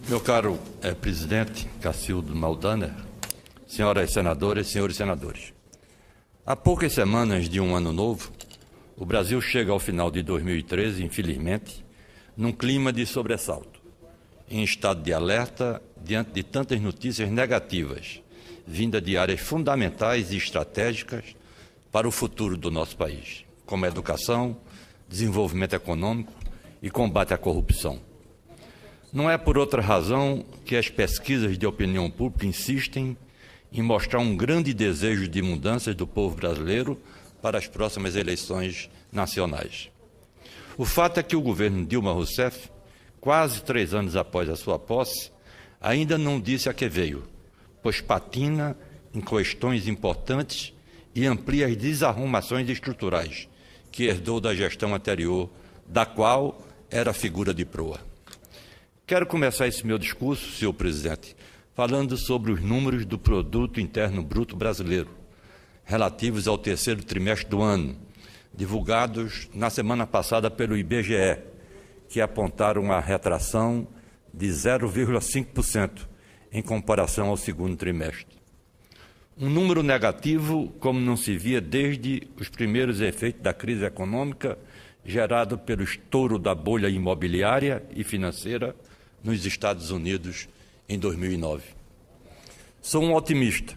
Meu caro presidente Cacildo Maldaner, senhoras senadoras, senhores senadores, há poucas semanas de um ano novo, o Brasil chega ao final de 2013, infelizmente, num clima de sobressalto, em estado de alerta diante de tantas notícias negativas, vindas de áreas fundamentais e estratégicas para o futuro do nosso país, como a educação, desenvolvimento econômico e combate à corrupção. Não é por outra razão que as pesquisas de opinião pública insistem em mostrar um grande desejo de mudanças do povo brasileiro para as próximas eleições nacionais. O fato é que o governo Dilma Rousseff, quase 3 anos após a sua posse, ainda não disse a que veio, pois patina em questões importantes e amplia as desarrumações estruturais que herdou da gestão anterior, da qual era figura de proa. Quero começar esse meu discurso, senhor presidente, falando sobre os números do Produto Interno Bruto brasileiro, relativos ao terceiro trimestre do ano, divulgados na semana passada pelo IBGE, que apontaram uma retração de 0,5% em comparação ao segundo trimestre. Um número negativo como não se via desde os primeiros efeitos da crise econômica gerado pelo estouro da bolha imobiliária e financeira nos Estados Unidos em 2009. Sou um otimista,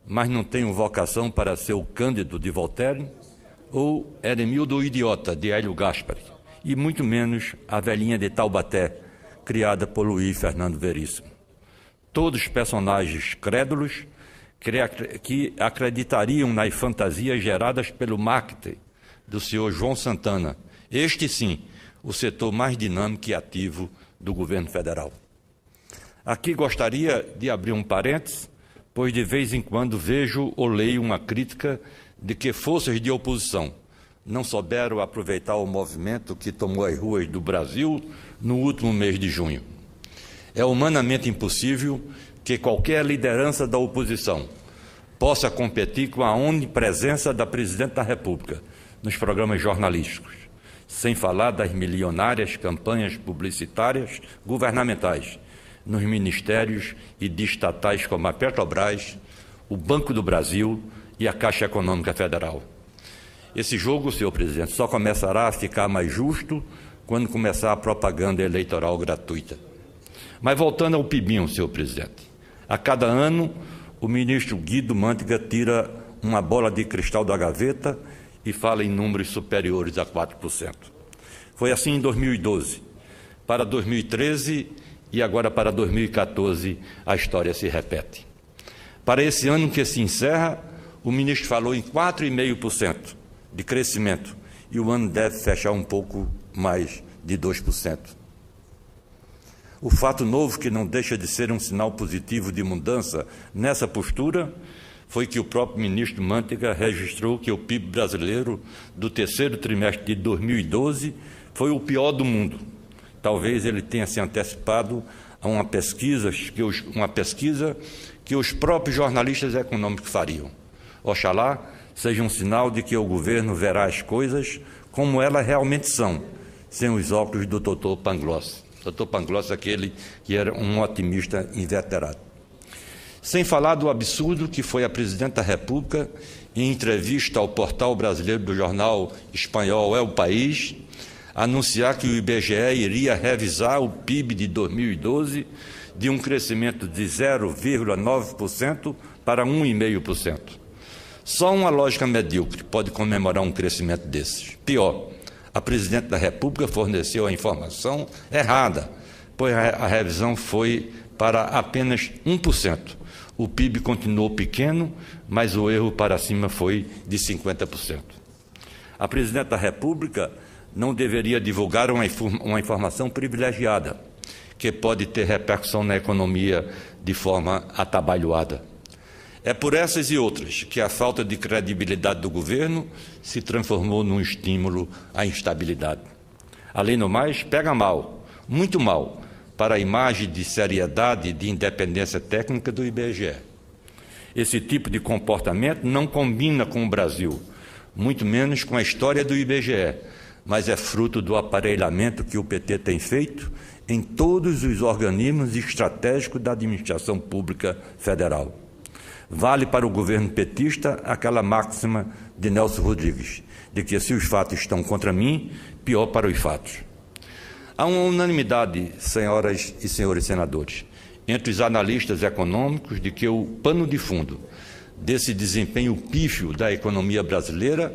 mas não tenho vocação para ser o Cândido de Voltaire ou Hermenildo o Idiota de Hélio Gaspari, e muito menos a velhinha de Taubaté, criada por Luiz Fernando Veríssimo. Todos personagens crédulos que acreditariam nas fantasias geradas pelo marketing do senhor João Santana, este sim, o setor mais dinâmico e ativo do governo federal. Aqui gostaria de abrir um parênteses, pois de vez em quando vejo ou leio uma crítica de que forças de oposição não souberam aproveitar o movimento que tomou as ruas do Brasil no último mês de junho. É humanamente impossível que qualquer liderança da oposição possa competir com a onipresença da Presidente da República nos programas jornalísticos, sem falar das milionárias campanhas publicitárias governamentais nos ministérios e de estatais como a Petrobras, o Banco do Brasil e a Caixa Econômica Federal. Esse jogo, senhor presidente, só começará a ficar mais justo quando começar a propaganda eleitoral gratuita. Mas voltando ao PIBinho, senhor presidente, a cada ano o ministro Guido Mantega tira uma bola de cristal da gaveta e fala em números superiores a 4%. Foi assim em 2012. Para 2013 e agora para 2014, a história se repete. Para esse ano que se encerra, o ministro falou em 4,5% de crescimento e o ano deve fechar um pouco mais de 2%. O fato novo, que não deixa de ser um sinal positivo de mudança nessa postura, foi que o próprio ministro Mantega registrou que o PIB brasileiro do terceiro trimestre de 2012 foi o pior do mundo. Talvez ele tenha se antecipado a uma pesquisa que os próprios jornalistas econômicos fariam. Oxalá seja um sinal de que o governo verá as coisas como elas realmente são, sem os óculos do Dr. Pangloss. Dr. Pangloss, aquele que era um otimista inveterado. Sem falar do absurdo que foi a Presidente da República, em entrevista ao portal brasileiro do jornal espanhol El País, anunciar que o IBGE iria revisar o PIB de 2012 de um crescimento de 0,9% para 1,5%. Só uma lógica medíocre pode comemorar um crescimento desses. Pior, a Presidente da República forneceu a informação errada, pois a revisão foi para apenas 1%. O PIB continuou pequeno, mas o erro para cima foi de 50%. A Presidente da República não deveria divulgar uma informação privilegiada, que pode ter repercussão na economia de forma atabalhoada. É por essas e outras que a falta de credibilidade do governo se transformou num estímulo à instabilidade. Além do mais, pega mal, muito mal, para a imagem de seriedade e de independência técnica do IBGE. Esse tipo de comportamento não combina com o Brasil, muito menos com a história do IBGE, mas é fruto do aparelhamento que o PT tem feito em todos os organismos estratégicos da administração pública federal. Vale para o governo petista aquela máxima de Nelson Rodrigues, de que se os fatos estão contra mim, pior para os fatos. Há uma unanimidade, senhoras e senhores senadores, entre os analistas econômicos de que o pano de fundo desse desempenho pífio da economia brasileira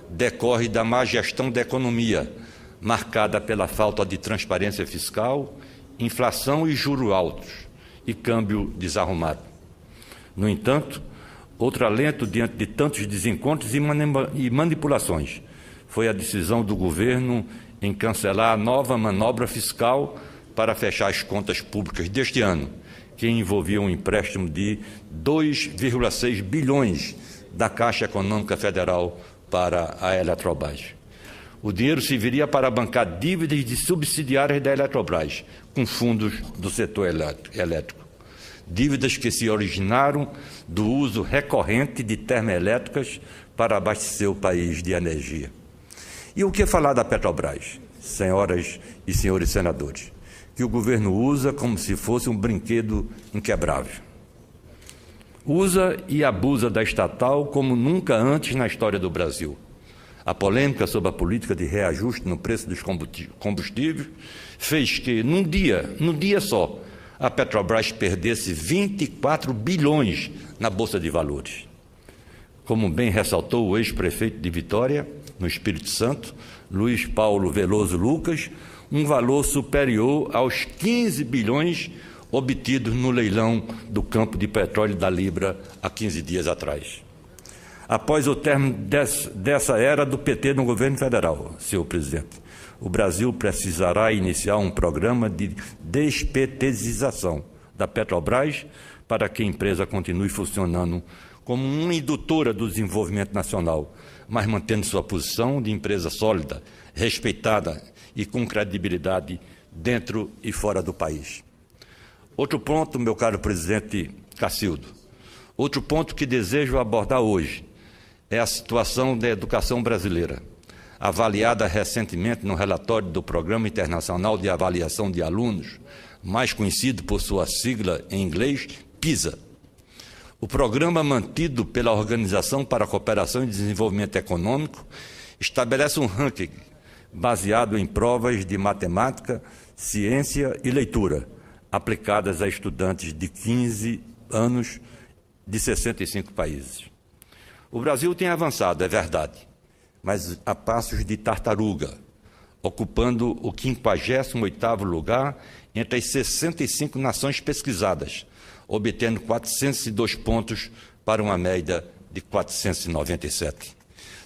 decorre da má gestão da economia, marcada pela falta de transparência fiscal, inflação e juros altos e câmbio desarrumado. No entanto, outro alento diante de tantos desencontros e manipulações foi a decisão do governo em cancelar a nova manobra fiscal para fechar as contas públicas deste ano, que envolvia um empréstimo de 2,6 bilhões da Caixa Econômica Federal para a Eletrobras. O dinheiro serviria para bancar dívidas de subsidiárias da Eletrobras, com fundos do setor elétrico. Dívidas que se originaram do uso recorrente de termoelétricas para abastecer o país de energia. E o que falar da Petrobras, senhoras e senhores senadores, que o governo usa como se fosse um brinquedo inquebrável? Usa e abusa da estatal como nunca antes na história do Brasil. A polêmica sobre a política de reajuste no preço dos combustíveis fez que, num dia só, a Petrobras perdesse 24 bilhões na Bolsa de Valores. Como bem ressaltou o ex-prefeito de Vitória, no Espírito Santo, Luiz Paulo Veloso Lucas, um valor superior aos 15 bilhões obtidos no leilão do campo de petróleo da Libra há 15 dias atrás. Após o término dessa era do PT no governo federal, senhor presidente, o Brasil precisará iniciar um programa de despetetização da Petrobras para que a empresa continue funcionando como uma indutora do desenvolvimento nacional, mas mantendo sua posição de empresa sólida, respeitada e com credibilidade dentro e fora do país. Outro ponto, meu caro presidente Cacildo, outro ponto que desejo abordar hoje é a situação da educação brasileira, avaliada recentemente no relatório do Programa Internacional de Avaliação de Alunos, mais conhecido por sua sigla em inglês, PISA. O programa mantido pela Organização para a Cooperação e Desenvolvimento Econômico estabelece um ranking baseado em provas de matemática, ciência e leitura, aplicadas a estudantes de 15 anos de 65 países. O Brasil tem avançado, é verdade, mas a passos de tartaruga, ocupando o 58º lugar entre as 65 nações pesquisadas, obtendo 402 pontos para uma média de 497.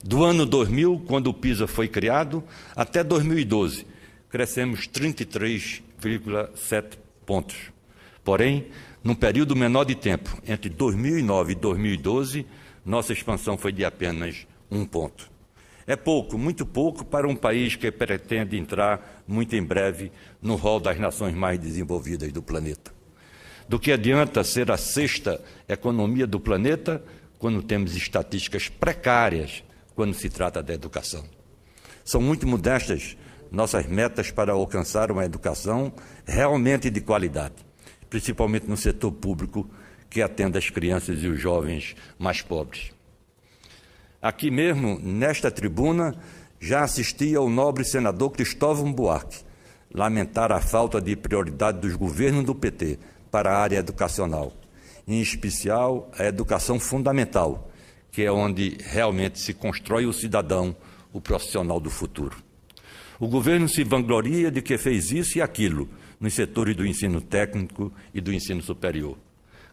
Do ano 2000, quando o PISA foi criado, até 2012, crescemos 33,7 pontos. Porém, num período menor de tempo, entre 2009 e 2012, nossa expansão foi de apenas 1 ponto. É pouco, muito pouco, para um país que pretende entrar muito em breve no rol das nações mais desenvolvidas do planeta. Do que adianta ser a 6ª economia do planeta quando temos estatísticas precárias quando se trata da educação? São muito modestas nossas metas para alcançar uma educação realmente de qualidade, principalmente no setor público que atenda as crianças e os jovens mais pobres. Aqui mesmo, nesta tribuna, já assisti ao nobre senador Cristóvão Buarque lamentar a falta de prioridade dos governos do PT para a área educacional, em especial a educação fundamental, que é onde realmente se constrói o cidadão, o profissional do futuro. O governo se vangloria de que fez isso e aquilo nos setores do ensino técnico e do ensino superior.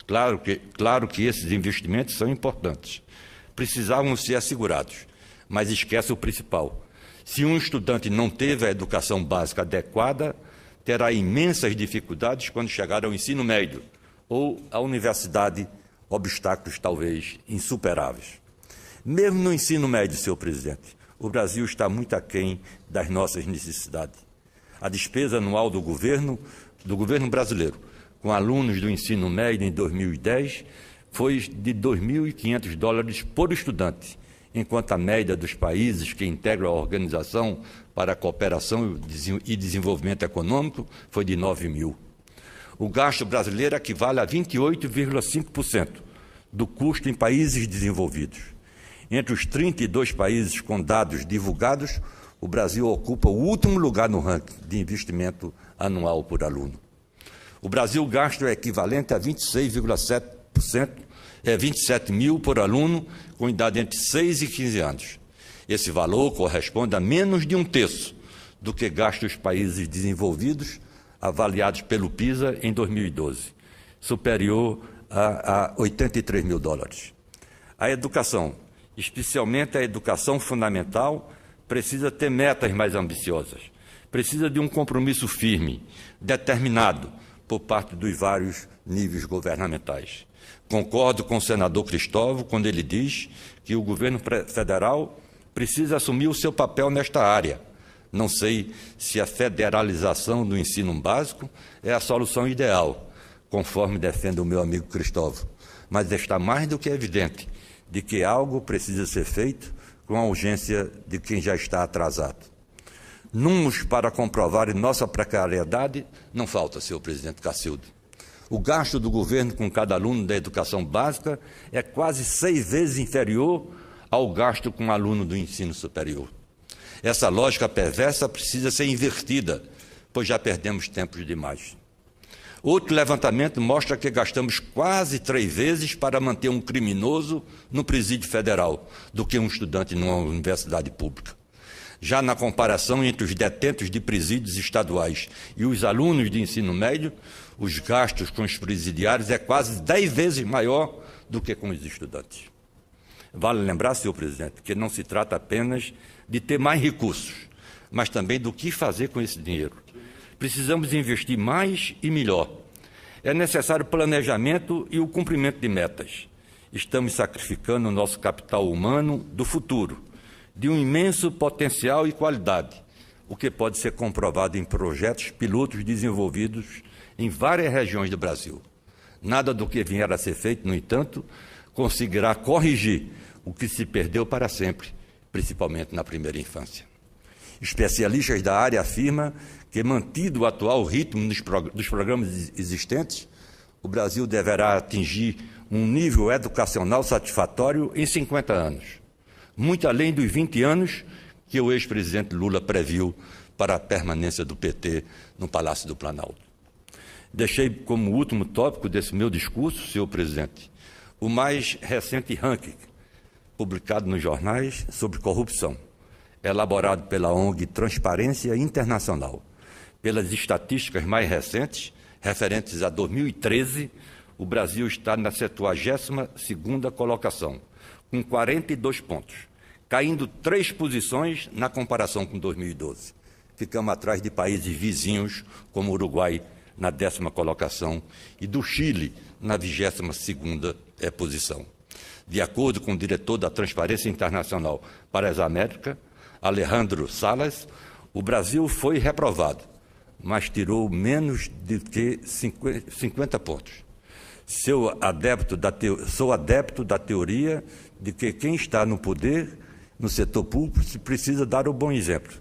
Claro que esses investimentos são importantes, precisavam ser assegurados, mas esquece o principal. Se um estudante não teve a educação básica adequada, terá imensas dificuldades quando chegar ao ensino médio ou à universidade, obstáculos talvez insuperáveis. Mesmo no ensino médio, senhor presidente, o Brasil está muito aquém das nossas necessidades. A despesa anual do governo brasileiro com alunos do ensino médio em 2010 foi de $2.500 por estudante, enquanto a média dos países que integram a Organização para a Cooperação e Desenvolvimento Econômico foi de 9 mil. O gasto brasileiro equivale a 28,5% do custo em países desenvolvidos. Entre os 32 países com dados divulgados, o Brasil ocupa o último lugar no ranking de investimento anual por aluno. O Brasil gasta o equivalente a 26,7%, 27 mil por aluno com idade entre 6 e 15 anos. Esse valor corresponde a menos de um terço do que gastam os países desenvolvidos, avaliados pelo PISA em 2012, superior a 83 mil dólares. A educação, especialmente a educação fundamental, precisa ter metas mais ambiciosas, precisa de um compromisso firme, determinado, por parte dos vários níveis governamentais. Concordo com o senador Cristóvão quando ele diz que o governo federal precisa assumir o seu papel nesta área. Não sei se a federalização do ensino básico é a solução ideal, conforme defende o meu amigo Cristóvão, mas está mais do que evidente de que algo precisa ser feito com a urgência de quem já está atrasado. Números para comprovar nossa precariedade não falta, senhor presidente Cacildo. O gasto do governo com cada aluno da educação básica é quase 6 vezes inferior ao gasto com aluno do ensino superior. Essa lógica perversa precisa ser invertida, pois já perdemos tempo demais. Outro levantamento mostra que gastamos quase 3 vezes para manter um criminoso no presídio federal do que um estudante numa universidade pública. Já na comparação entre os detentos de presídios estaduais e os alunos de ensino médio, os gastos com os presidiários é quase 10 vezes maior do que com os estudantes. Vale lembrar, senhor presidente, que não se trata apenas de ter mais recursos, mas também do que fazer com esse dinheiro. Precisamos investir mais e melhor. É necessário planejamento e o cumprimento de metas. Estamos sacrificando o nosso capital humano do futuro, de um imenso potencial e qualidade, o que pode ser comprovado em projetos pilotos desenvolvidos em várias regiões do Brasil. Nada do que vier a ser feito, no entanto, conseguirá corrigir o que se perdeu para sempre, principalmente na primeira infância. Especialistas da área afirmam que, mantido o atual ritmo dos programas existentes, o Brasil deverá atingir um nível educacional satisfatório em 50 anos, muito além dos 20 anos que o ex-presidente Lula previu para a permanência do PT no Palácio do Planalto. Deixei como último tópico desse meu discurso, senhor presidente, o mais recente ranking publicado nos jornais sobre corrupção, elaborado pela ONG Transparência Internacional. Pelas estatísticas mais recentes, referentes a 2013, o Brasil está na 72ª colocação, com 42 pontos, caindo 3 posições na comparação com 2012. Ficamos atrás de países vizinhos, como o Uruguai, na 10ª colocação, e do Chile, na 22ª posição. De acordo com o diretor da Transparência Internacional para as Américas, Alejandro Salas, o Brasil foi reprovado, mas tirou menos de que 50 pontos. Sou adepto da teoria de que quem está no poder, no setor público, precisa dar o bom exemplo.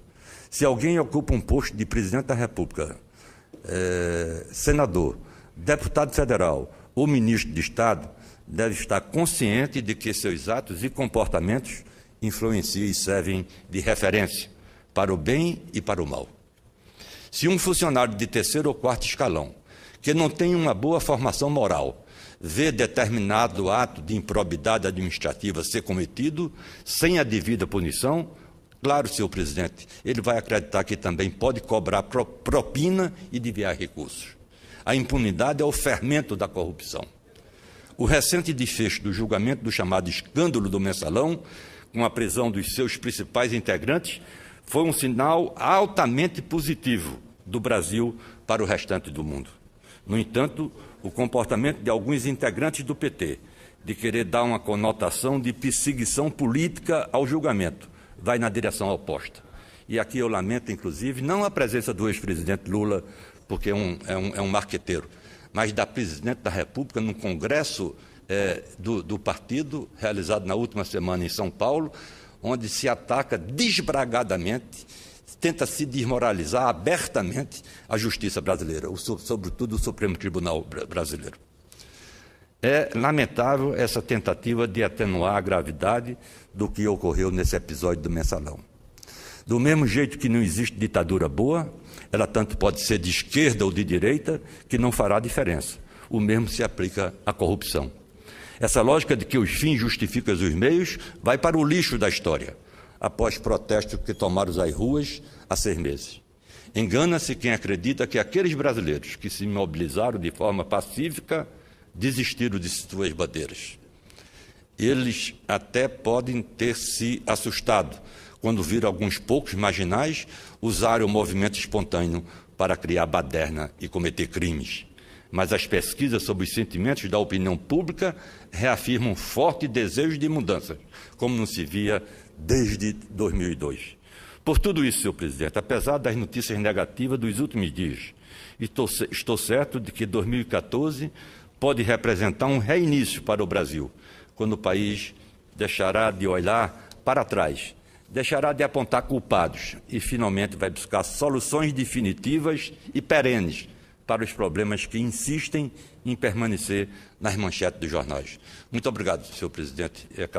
Se alguém ocupa um posto de presidente da República, senador, deputado federal ou ministro de Estado, deve estar consciente de que seus atos e comportamentos influenciam e servem de referência para o bem e para o mal. Se um funcionário de 3º ou 4º escalão, que não tem uma boa formação moral, vê determinado ato de improbidade administrativa ser cometido sem a devida punição, claro, senhor presidente, ele vai acreditar que também pode cobrar propina e desviar recursos. A impunidade é o fermento da corrupção. O recente desfecho do julgamento do chamado escândalo do Mensalão, com a prisão dos seus principais integrantes, foi um sinal altamente positivo do Brasil para o restante do mundo. No entanto, o comportamento de alguns integrantes do PT de querer dar uma conotação de perseguição política ao julgamento vai na direção oposta. E aqui eu lamento, inclusive, não a presença do ex-presidente Lula, porque é um marqueteiro, mas da presidente da República num congresso do partido, realizado na última semana em São Paulo, onde se ataca desbragadamente, tenta-se desmoralizar abertamente a justiça brasileira, sobretudo o Supremo Tribunal brasileiro. É lamentável essa tentativa de atenuar a gravidade do que ocorreu nesse episódio do Mensalão. Do mesmo jeito que não existe ditadura boa, ela tanto pode ser de esquerda ou de direita, que não fará diferença. O mesmo se aplica à corrupção. Essa lógica de que os fins justificam os meios vai para o lixo da história, após protestos que tomaram as ruas há 6 meses. Engana-se quem acredita que aqueles brasileiros que se mobilizaram de forma pacífica desistiram de suas bandeiras. Eles até podem ter se assustado quando viram alguns poucos marginais usarem o movimento espontâneo para criar baderna e cometer crimes. Mas as pesquisas sobre os sentimentos da opinião pública reafirmam um forte desejo de mudança, como não se via desde 2002. Por tudo isso, senhor presidente, apesar das notícias negativas dos últimos dias, estou certo de que 2014 pode representar um reinício para o Brasil, quando o país deixará de olhar para trás, deixará de apontar culpados e finalmente vai buscar soluções definitivas e perenes para os problemas que insistem em permanecer nas manchetes dos jornais. Muito obrigado, senhor presidente.